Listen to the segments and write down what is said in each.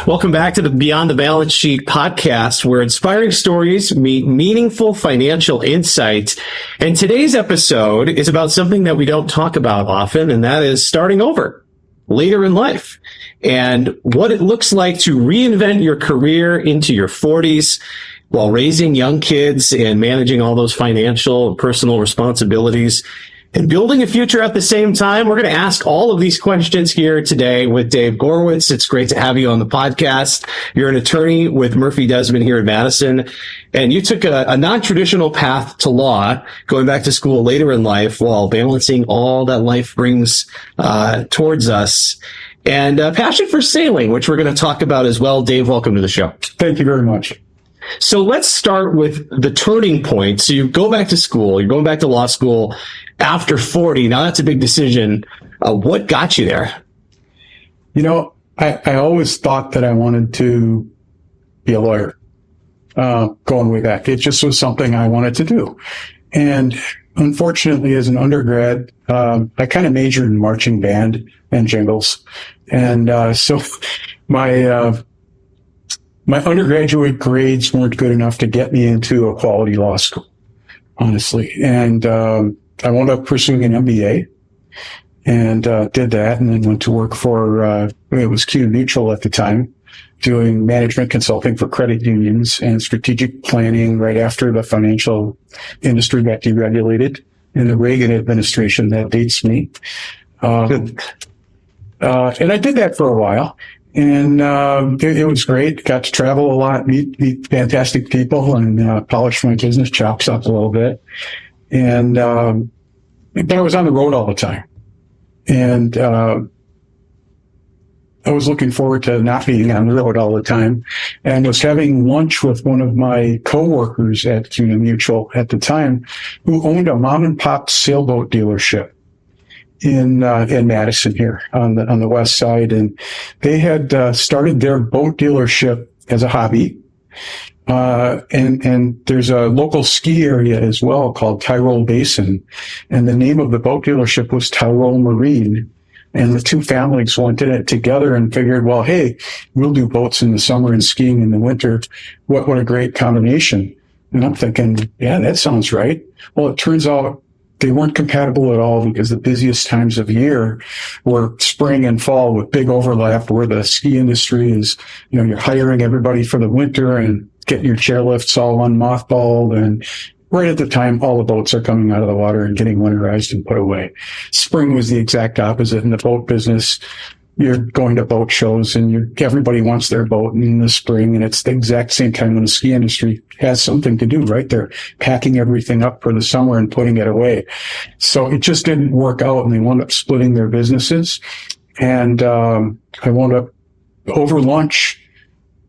Welcome back to the Beyond the Balance Sheet podcast, where inspiring stories meet meaningful financial insights. And today's episode is about something that we don't talk about often, and that is starting over later in life and what it looks like to reinvent your career into your 40s while raising young kids and managing all those financial and personal responsibilities and building a future at the same time. We're going to ask all of these questions here today with Dave Gorwitz. It's great to have you on the podcast. You're an attorney with Murphy Desmond here in Madison, and you took a non-traditional path to law, going back to school later in life while balancing all that life brings towards us, and a passion for sailing, which we're going to talk about as well. Dave, welcome to the show. Thank you very much. So let's start with the turning point. So you go back to school, you're going back to law school after 40. Now that's a big decision. What got you there? You know, I always thought that I wanted to be a lawyer, going way back. It just was something I wanted to do. And unfortunately, as an undergrad, I kind of majored in marching band and jingles. And so my undergraduate grades weren't good enough to get me into a quality law school, honestly. And I wound up pursuing an MBA and did that, and then went to work for, it was Q Mutual at the time, doing management consulting for credit unions and strategic planning right after the financial industry got deregulated in the Reagan administration. That dates me. And I did that for a while. And it was great. Got to travel a lot, meet fantastic people, and polish my business chops up a little bit. And but I was on the road all the time, and I was looking forward to not being on the road all the time. And was having lunch with one of my coworkers at CUNA Mutual at the time, who owned a mom and pop sailboat dealership in Madison here on the west side. And they had started their boat dealership as a hobby. And there's a local ski area as well called Tyrol Basin. And the name of the boat dealership was Tyrol Marine. And the two families wanted it together and figured, well, hey, we'll do boats in the summer and skiing in the winter. What a great combination. And I'm thinking, yeah, that sounds right. Well, it turns out they weren't compatible at all, because the busiest times of year were spring and fall, with big overlap, where the ski industry is, you're hiring everybody for the winter and getting your chairlifts all unmothballed. And right at the time, all the boats are coming out of the water and getting winterized and put away. Spring was the exact opposite in the boat business. You're going to boat shows and everybody wants their boat in the spring, and it's the exact same time when the ski industry has something to do, right? They're packing everything up for the summer and putting it away. So it just didn't work out, and they wound up splitting their businesses. And I wound up over lunch.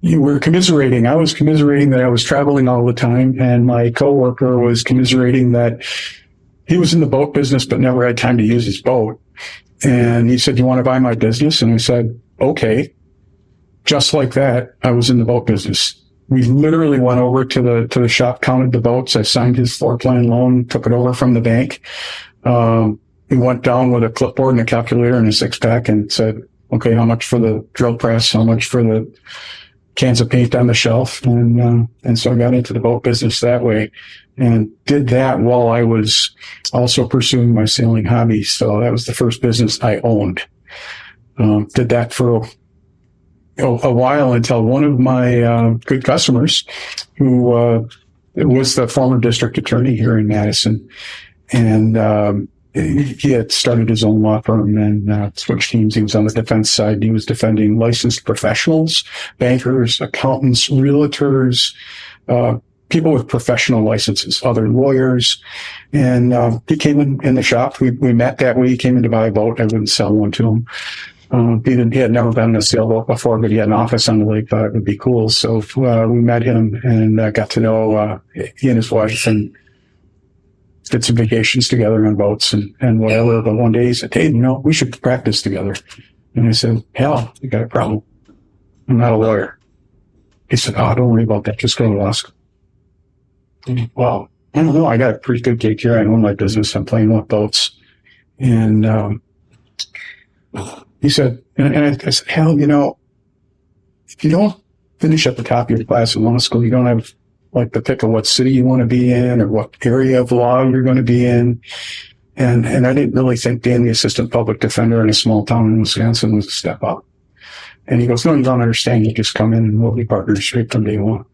We were commiserating. I was commiserating that I was traveling all the time, and my coworker was commiserating that he was in the boat business but never had time to use his boat. And he said, "You want to buy my business?" And I said, "Okay." Just like that, I was in the boat business. We literally went over to the shop, counted the boats. I signed his floor plan loan, took it over from the bank. We went down with a clipboard and a calculator and a six pack and said, "Okay, how much for the drill press? How much for the cans of paint on the shelf?" And so I got into the boat business that way, and did that while I was also pursuing my sailing hobby. So that was the first business I owned. Did that for a while until one of my good customers, who was the former district attorney here in Madison, and he had started his own law firm and switched teams. He was on the defense side. He was defending licensed professionals, bankers, accountants, realtors, people with professional licenses, other lawyers. And he came in the shop. We met that way. He came in to buy a boat. I wouldn't sell one to him. He had never been in a sailboat before, but he had an office on the lake, thought it would be cool. So we met him and got to know he and his wife, and did some vacations together on boats and whatever. But one day he said, "Hey, we should practice together." And I said, "Hell, you got a problem. I'm not a lawyer." He said, "Oh, don't worry about that. Just go to law school." Well, I don't know. I got a pretty good gig here. I own my business. I'm playing with boats. And he said, and I said, hell, if you don't finish at the top of your class in law school, you don't have like the pick of what city you want to be in or what area of law you're going to be in. And I didn't really think being the assistant public defender in a small town in Wisconsin was a step up. And he goes, no, you don't understand. You just come in and we'll be partners straight from day one.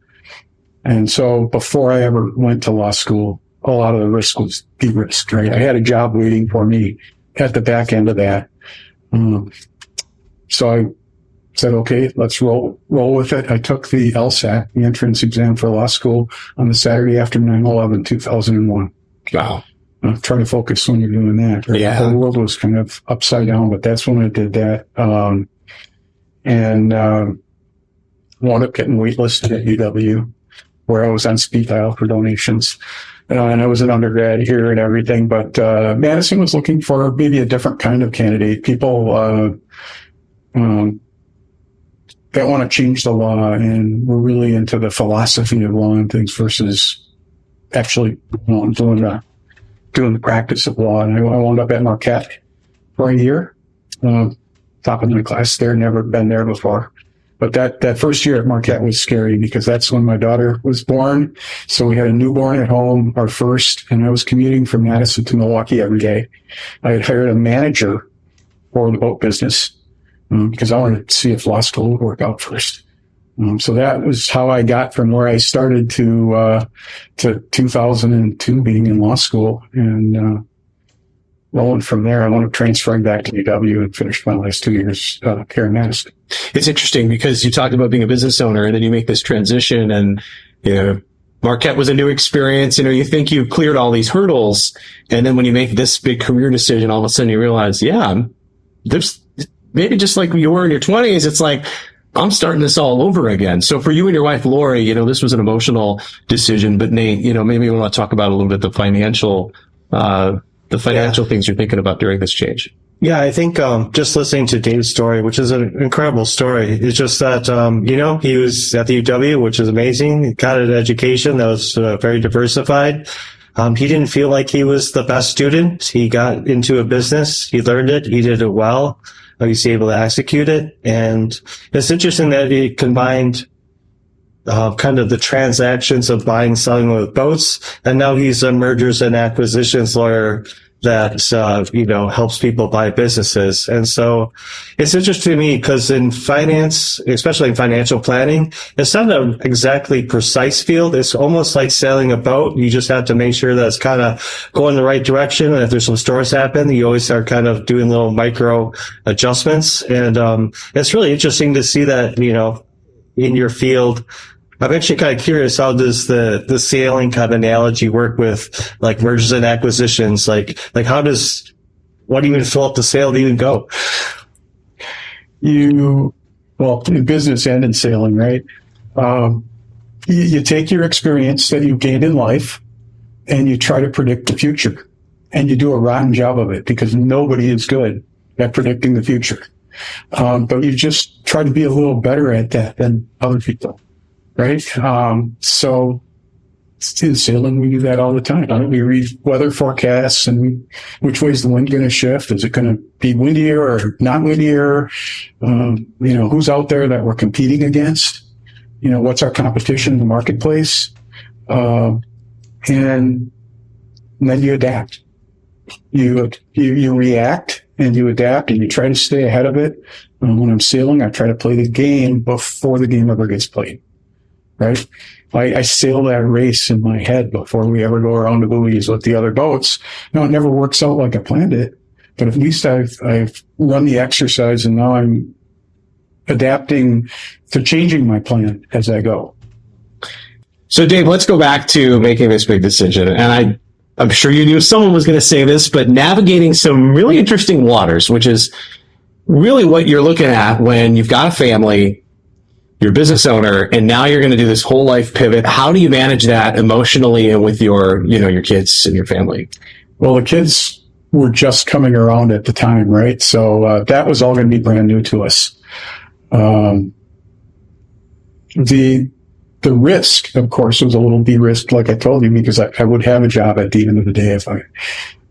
And so before I ever went to law school, a lot of the risk was de-risked, right? I had a job waiting for me at the back end of that. So I said, okay, let's roll with it. I took the LSAT, the entrance exam for law school, on the Saturday after 9/11, 2001. Wow. Try to focus when you're doing that. Right? Yeah. The world was kind of upside down, but that's when I did that. And wound up getting waitlisted at UW, where I was on speed dial for donations. And I was an undergrad here and everything, but Madison was looking for maybe a different kind of candidate. People that want to change the law and we're really into the philosophy of law and things versus actually doing the practice of law. And I wound up at Marquette for a year, top of my class there, never been there before. But that first year at Marquette was scary because that's when my daughter was born. So we had a newborn at home, our first, and I was commuting from Madison to Milwaukee every day. I had hired a manager for the boat business because I wanted to see if law school would work out first. So that was how I got from where I started to 2002 being in law school. And rolling from there, I wound up transferring back to UW and finished my last 2 years here in Madison. It's interesting because you talked about being a business owner and then you make this transition and, Marquette was a new experience. You think you've cleared all these hurdles. And then when you make this big career decision, all of a sudden you realize, there's maybe just like you were in your 20s, it's like, I'm starting this all over again. So for you and your wife, Lori, this was an emotional decision, but Nate, maybe we want to talk about a little bit the financial things you're thinking about during this change. Yeah, I think just listening to Dave's story, which is an incredible story, is just that, he was at the UW, which is amazing. He got an education that was very diversified. He didn't feel like he was the best student. He got into a business. He learned it. He did it well. He's able to execute it. And it's interesting that he combined kind of the transactions of buying, selling with boats. And now he's a mergers and acquisitions lawyer that, helps people buy businesses. And so it's interesting to me because in finance, especially in financial planning, it's not an exactly precise field. It's almost like sailing a boat. You just have to make sure that it's kind of going the right direction. And if there's some storms happen, you always start kind of doing little micro adjustments. And, it's really interesting to see that, in your field. I'm actually kind of curious, how does the sailing kind of analogy work with like mergers and acquisitions? Like what do you even fill up the sail to even go? In business and in sailing, right? You take your experience that you've gained in life and you try to predict the future, and you do a rotten job of it because nobody is good at predicting the future. But you just try to be a little better at that than other people. Right? So in sailing, we do that all the time. Right? We read weather forecasts and which way is the wind going to shift? Is it going to be windier or not windier? Who's out there that we're competing against? What's our competition in the marketplace? And then you adapt. You react and you adapt and you try to stay ahead of it. When I'm sailing, I try to play the game before the game ever gets played. Right? I sail that race in my head before we ever go around the buoys with the other boats. No, it never works out like I planned it, but at least I've run the exercise and now I'm adapting to changing my plan as I go. So Dave, let's go back to making this big decision. And I'm sure you knew someone was going to say this, but navigating some really interesting waters, which is really what you're looking at when you've got a family, you're a business owner, and now you're going to do this whole life pivot. How do you manage that emotionally and with your kids and your family? Well, the kids were just coming around at the time, right? So that was all going to be brand new to us. The the risk, of course, was a little de-risked, like I told you, because I would have a job at the end of the day if I,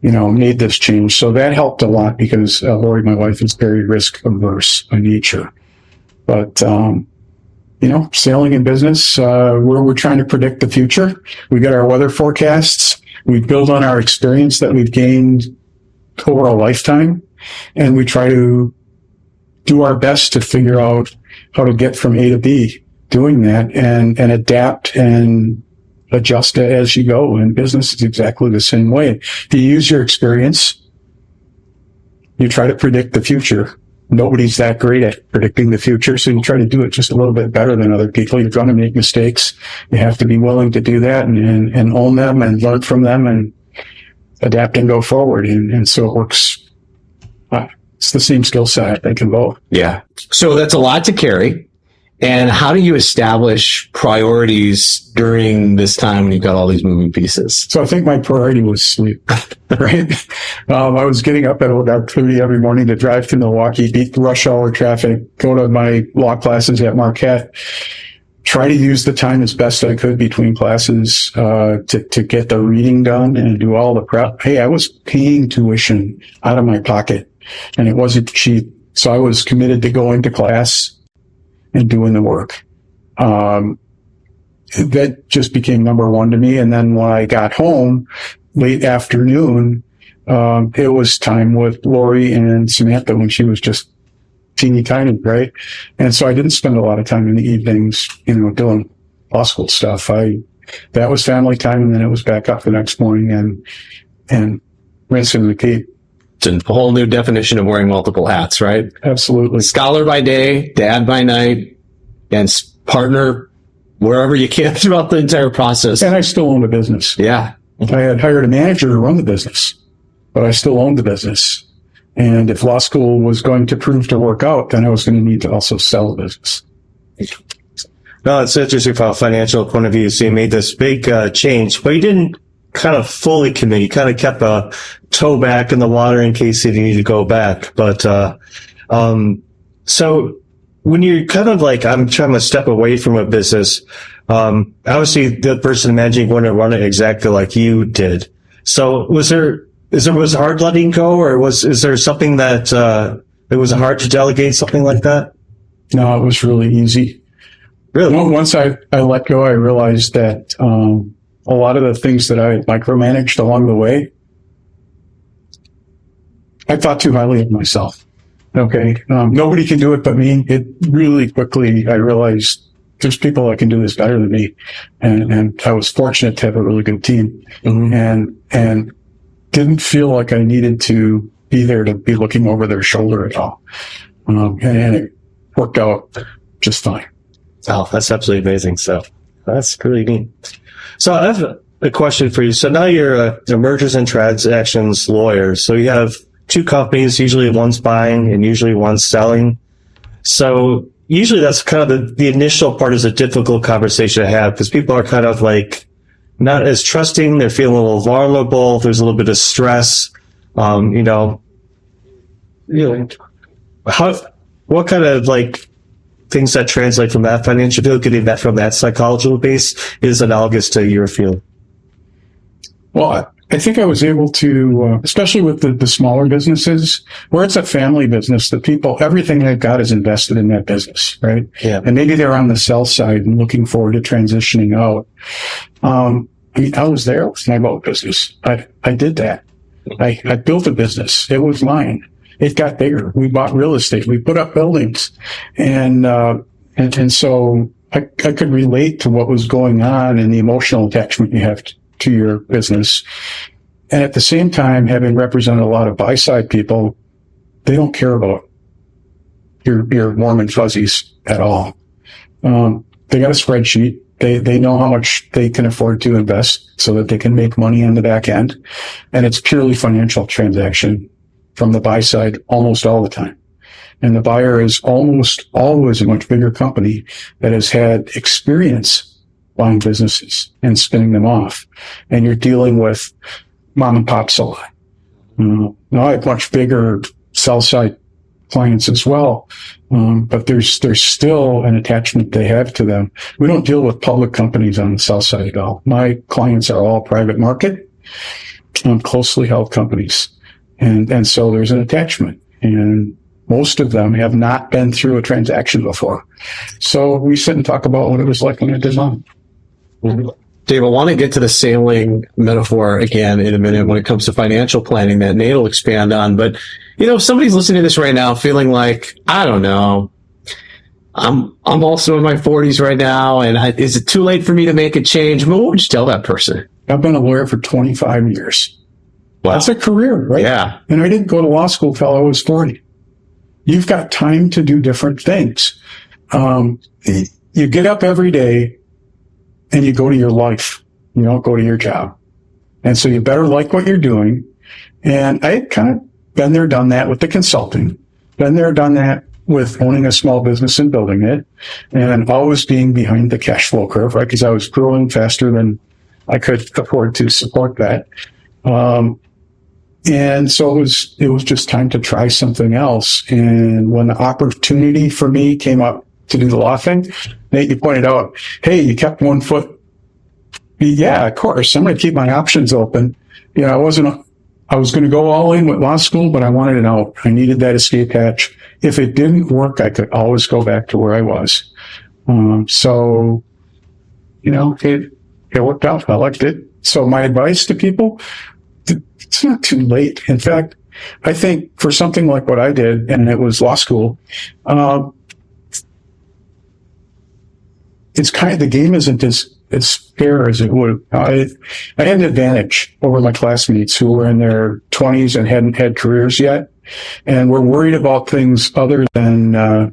made this change. So that helped a lot because Lori, my wife, is very risk averse by nature. But, sailing in business, we're trying to predict the future. We got our weather forecasts. We build on our experience that we've gained over a lifetime, and we try to do our best to figure out how to get from A to B doing that and adapt and adjust as you go. And business is exactly the same way. If you use your experience, you try to predict the future. Nobody's that great at predicting the future, so you try to do it just a little bit better than other people. You're going to make mistakes. You have to be willing to do that and own them and learn from them and adapt and go forward. And so it works. It's the same skill set, I think, in both. Yeah. So that's a lot to carry. And how do you establish priorities during this time when you've got all these moving pieces? So I think my priority was sleep, right? I was getting up at about 30 every morning to drive to Milwaukee, beat the rush hour traffic, go to my law classes at Marquette, try to use the time as best I could between classes to get the reading done and do all the prep. Hey, I was paying tuition out of my pocket, and it wasn't cheap. So I was committed to going to class and doing the work. That just became number one to me. And then when I got home late afternoon, it was time with Lori and Samantha when she was just teeny tiny, right? And so I didn't spend a lot of time in the evenings, doing law school stuff. That was family time, and then it was back up the next morning and rinse and repeat. It's a whole new definition of wearing multiple hats, right? Absolutely. Scholar by day, dad by night, and partner wherever you can throughout the entire process. And I still own the business. Yeah. I had hired a manager to run the business, but I still owned the business. And if law school was going to prove to work out, then I was going to need to also sell the business. No, it's interesting from a financial point of view. So you made this big change, but you didn't kind of fully commit. You kind of kept a toe back in the water in case you needed to go back. But so when you're kind of like, I'm trying to step away from a business, obviously the person managing wouldn't run it exactly like you did. So was it hard letting go, or is there something that it was hard to delegate, something like that? No, it was really easy. Really? Once I let go, I realized that a lot of the things that I micromanaged along the way, I thought too highly of myself. Okay. Nobody can do it but me. It really quickly, I realized there's people that can do this better than me. And I was fortunate to have a really good team, and didn't feel like I needed to be there to be looking over their shoulder at all. And it worked out just fine. Oh, that's absolutely amazing. So that's really neat. So I have a question for you. So now you're a mergers and transactions lawyer. So you have two companies, usually one's buying and usually one's selling. So usually that's kind of the initial part is a difficult conversation to have because people are kind of like not as trusting. They're feeling a little vulnerable. There's a little bit of stress. What kind of like things that translate from that financial field, getting that from that psychological base is analogous to your field? Well, I think I was able to, especially with the smaller businesses, where it's a family business, the people, everything they've got is invested in that business, right? Yeah. And maybe they're on the sell side and looking forward to transitioning out. I was there with my boat business. I did that. I built a business. It was mine. It got bigger. We bought real estate. We put up buildings. And so I could relate to what was going on and the emotional attachment you have to your business. And at the same time, having represented a lot of buy-side people, they don't care about your warm and fuzzies at all. They got a spreadsheet. They know how much they can afford to invest so that they can make money on the back end. And it's purely financial transaction from the buy side almost all the time. And the buyer is almost always a much bigger company that has had experience buying businesses and spinning them off. And you're dealing with mom and pops a lot. Now I have much bigger sell side clients as well. But there's still an attachment they have to them. We don't deal with public companies on the south side at all. My clients are all private market, closely held companies. And so there's an attachment. And most of them have not been through a transaction before. So we sit and talk about what it was like when it did mine. Dave, I want to get to the sailing metaphor again in a minute when it comes to financial planning that Nate will expand on. But, if somebody's listening to this right now feeling like, I don't know, I'm also in my 40s right now, and is it too late for me to make a change? What would you tell that person? I've been a lawyer for 25 years. Wow. That's a career, right? Yeah. And I didn't go to law school till I was 40. You've got time to do different things. You get up every day and you go to your life. You don't go to your job. And so you better like what you're doing. And I kind of been there, done that with the consulting. Been there, done that with owning a small business and building it. And always being behind the cash flow curve, right? Because I was growing faster than I could afford to support that. And so it was just time to try something else. And when the opportunity for me came up to do the law thing, Nate, you pointed out, hey, you kept one foot. Yeah, of course. I'm going to keep my options open. I was going to go all in with law school, but I wanted it out. I needed that escape hatch. If it didn't work, I could always go back to where I was. So, it worked out. I liked it. So my advice to people, it's not too late. In fact, I think for something like what I did, and it was law school, it's the game isn't as fair as it would. I had an advantage over my classmates who were in their 20s and hadn't had careers yet, and were worried about things other than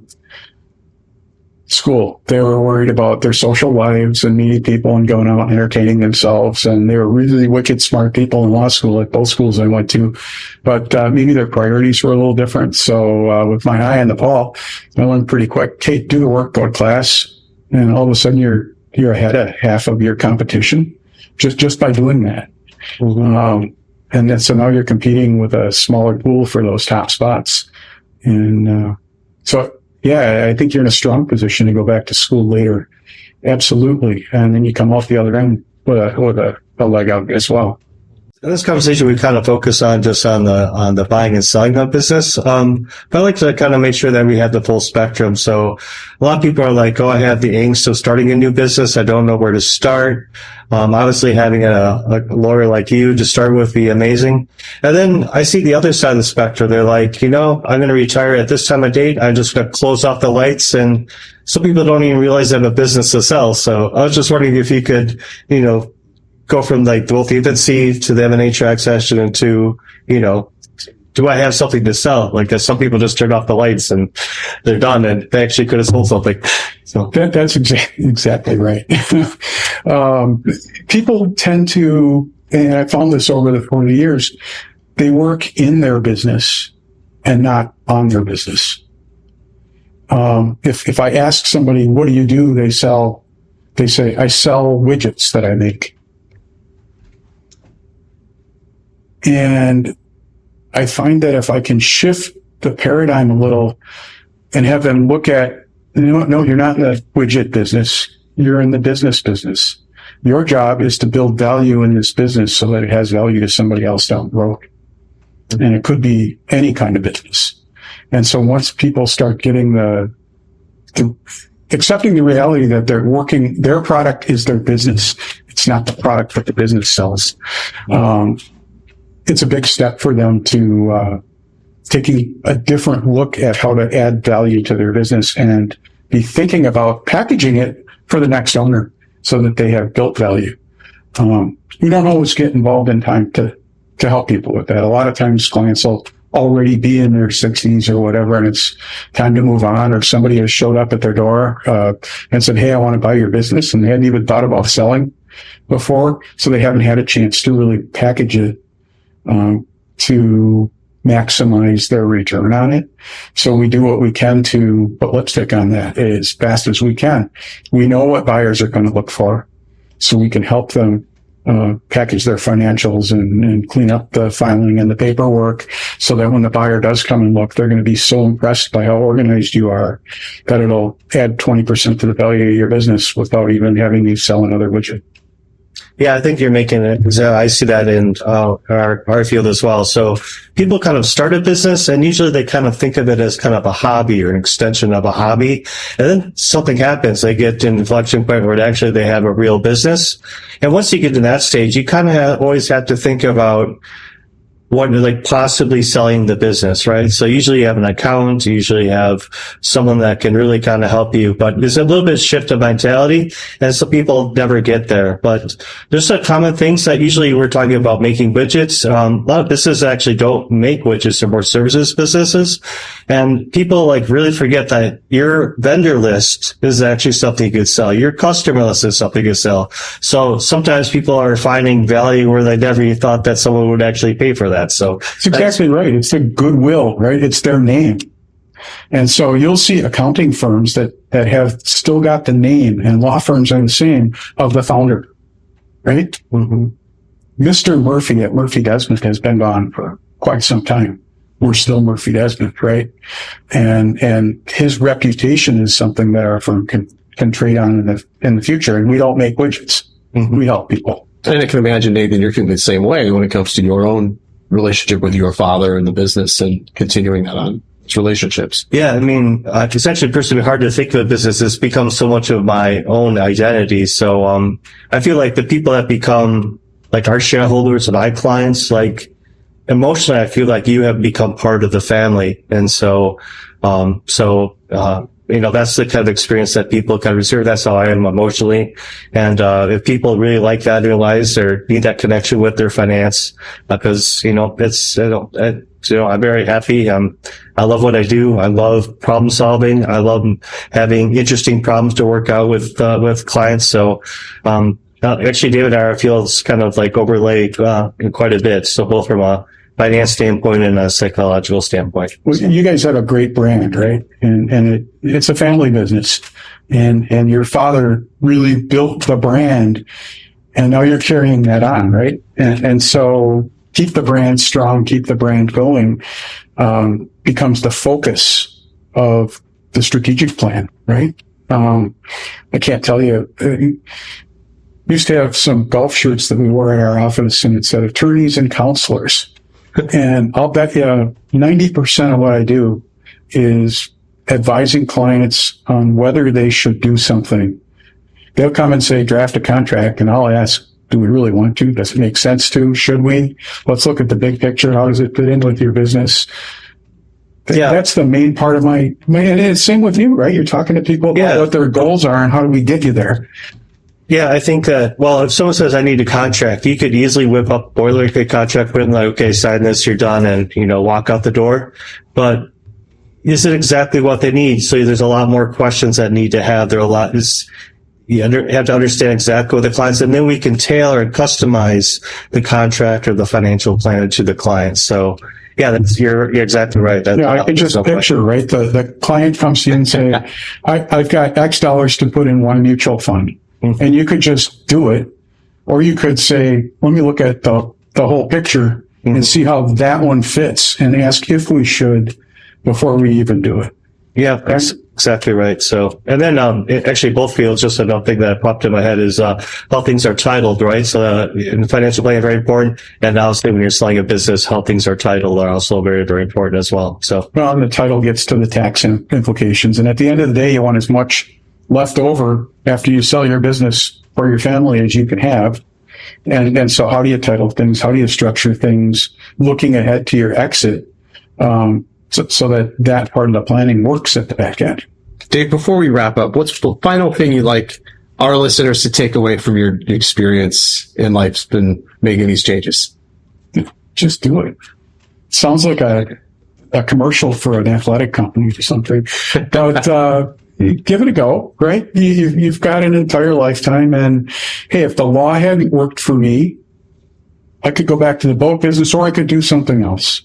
school. They were worried about their social lives and meeting people and going out and entertaining themselves. And they were really wicked smart people in law school at both schools I went to. But maybe their priorities were a little different. So with my eye on the ball, I learned pretty quick, Kate, do the work, go to class. And all of a sudden you're ahead of half of your competition just by doing that. Mm-hmm. And then so now you're competing with a smaller pool for those top spots. And yeah, I think you're in a strong position to go back to school later. Absolutely. And then you come off the other end with a leg out as well. In this conversation, we kind of focus on just on the buying and selling of business. But I like to kind of make sure that we have the full spectrum. So a lot of people are like, oh, I have the angst of starting a new business. I don't know where to start. Obviously having a lawyer like you to start with be amazing. And then I see the other side of the spectrum. They're like, I'm going to retire at this time of date. I'm just going to close off the lights. And some people don't even realize they have a business to sell. So I was just wondering if you could, go from like both the infancy to the M&A transaction and to, do I have something to sell? Like some people just turn off the lights and they're done and they actually could have sold something. So that's exactly right. People tend to, and I found this over the 40 years, they work in their business and not on their business. If I ask somebody, what do you do? They say, I sell widgets that I make. And I find that if I can shift the paradigm a little and have them look at, no, you're not in the widget business. You're in the business business. Your job is to build value in this business so that it has value to somebody else down the road. And it could be any kind of business. And so once people start getting accepting the reality that they're working, their product is their business. It's not the product that the business sells. It's a big step for them to taking a different look at how to add value to their business and be thinking about packaging it for the next owner so that they have built value. We don't always get involved in time to help people with that. A lot of times clients will already be in their 60s or whatever, and it's time to move on, or somebody has showed up at their door and said, hey, I want to buy your business, and they hadn't even thought about selling before, so they haven't had a chance to really package it to maximize their return on it. So we do what we can to put lipstick on that as fast as we can. We know what buyers are going to look for, so we can help them package their financials and clean up the filing and the paperwork so that when the buyer does come and look, they're going to be so impressed by how organized you are that it'll add 20% to the value of your business without even having you sell another widget. Yeah, I think you're making it. I see that in our field as well. So people kind of start a business, and usually they kind of think of it as kind of a hobby or an extension of a hobby. And then something happens. They get to an inflection point where actually they have a real business. And once you get to that stage, you kind of always have to think about what, like, possibly selling the business, right? So usually you have an accountant, you usually have someone that can really kind of help you, but there's a little bit of shift of mentality, and so people never get there. But there's some common things that usually we're talking about making widgets. A lot of businesses actually don't make widgets, they're more services businesses. And people like really forget that your vendor list is actually something you could sell. Your customer list is something you could sell. So sometimes people are finding value where they never thought that someone would actually pay for that. So it's exactly right. It's the goodwill, right? It's their name. And so you'll see accounting firms that have still got the name, and law firms are the same, of the founder, right? Mm-hmm. Mr. Murphy at Murphy Desmond has been gone for quite some time. We're still Murphy Desmond, right? And his reputation is something that our firm can trade on in the future. And we don't make widgets. Mm-hmm. We help people. And I can imagine, Nathan, you're feeling the same way when it comes to your own relationship with your father and the business and continuing that on relationships. Yeah, I mean, it's actually personally hard to think of a business. It's become so much of my own identity. So, I feel like the people that become like our shareholders and my clients, like emotionally, I feel like you have become part of the family. And so, you know, that's the kind of experience that people kind of reserve. That's how I am emotionally. And, if people really like that in their lives or need that connection with their finance, because, you know, I'm very happy. I love what I do. I love problem solving. I love having interesting problems to work out with clients. So, actually, David and I feel it's kind of like overlaid, quite a bit. So both from a finance standpoint and a psychological standpoint. Well, you guys have a great brand, right? And it's a family business. And your father really built the brand, and now you're carrying that on, right? And so keep the brand strong, keep the brand going, becomes the focus of the strategic plan, right? I can't tell you, used to have some golf shirts that we wore in our office, and it said attorneys and counselors. And I'll bet you 90% of what I do is advising clients on whether they should do something. They'll come and say, draft a contract, and I'll ask, do we really want to? Does it make sense to? Should we? Let's look at the big picture. How does it fit in with your business? Yeah. That's the main part of and it's same with you, right? You're talking to people about what their goals are and how do we get you there? Yeah, I think that, well, if someone says I need a contract, you could easily whip up a boilerplate contract with them, like, okay, sign this, you're done, and, you know, walk out the door. But is it exactly what they need? So there's a lot more questions that need to have. You have to understand exactly what the clients, and then we can tailor and customize the contract or the financial plan to the client. So, yeah, you're exactly right. I can just picture, right? The client comes to you and say, I've got X dollars to put in one mutual fund. Mm-hmm. And you could just do it, or you could say, let me look at the whole picture and see how that one fits and ask if we should before we even do it. Yeah, that's exactly right. So, and then, actually both fields, just another thing that popped in my head is, how things are titled, right? So, in financial planning, very important. And obviously when you're selling a business, how things are titled are also very, very important as well. So, well, and the title gets to the tax implications. And at the end of the day, you want as much left over after you sell your business for your family as you can have. And so how do you title things? How do you structure things looking ahead to your exit? So that part of the planning works at the back end. Dave, before we wrap up, what's the final thing you'd like our listeners to take away from your experience in life's been making these changes? Just do it. Sounds like a commercial for an athletic company or something. But, give it a go, right? You've got an entire lifetime, and hey, if the law hadn't worked for me, I could go back to the boat business, or I could do something else.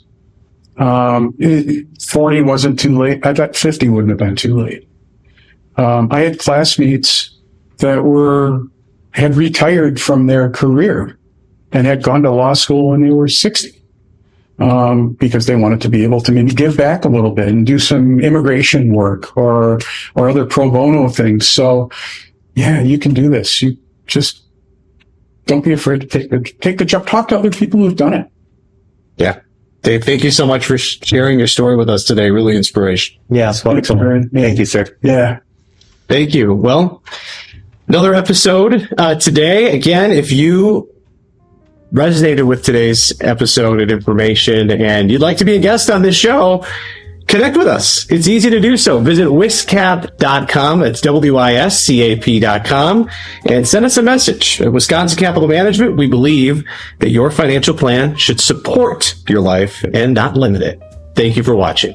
40 wasn't too late. I thought 50 wouldn't have been too late. I had classmates that were had retired from their career and had gone to law school when they were 60. Because they wanted to be able to maybe give back a little bit and do some immigration work or other pro bono things. So yeah, you can do this. You just don't be afraid to take the jump. Talk to other people who've done it. Yeah. Dave, thank you so much for sharing your story with us today. Really inspirational. Yeah, it's wonderful. Thank you, sir. Yeah. Thank you. Well, another episode today. Again, if you resonated with today's episode and information and you'd like to be a guest on this show, connect with us. It's easy to do so. Visit wiscap.com. That's WISCAP.com, and send us a message. At Wisconsin Capital Management, we believe that your financial plan should support your life and not limit it. Thank you for watching.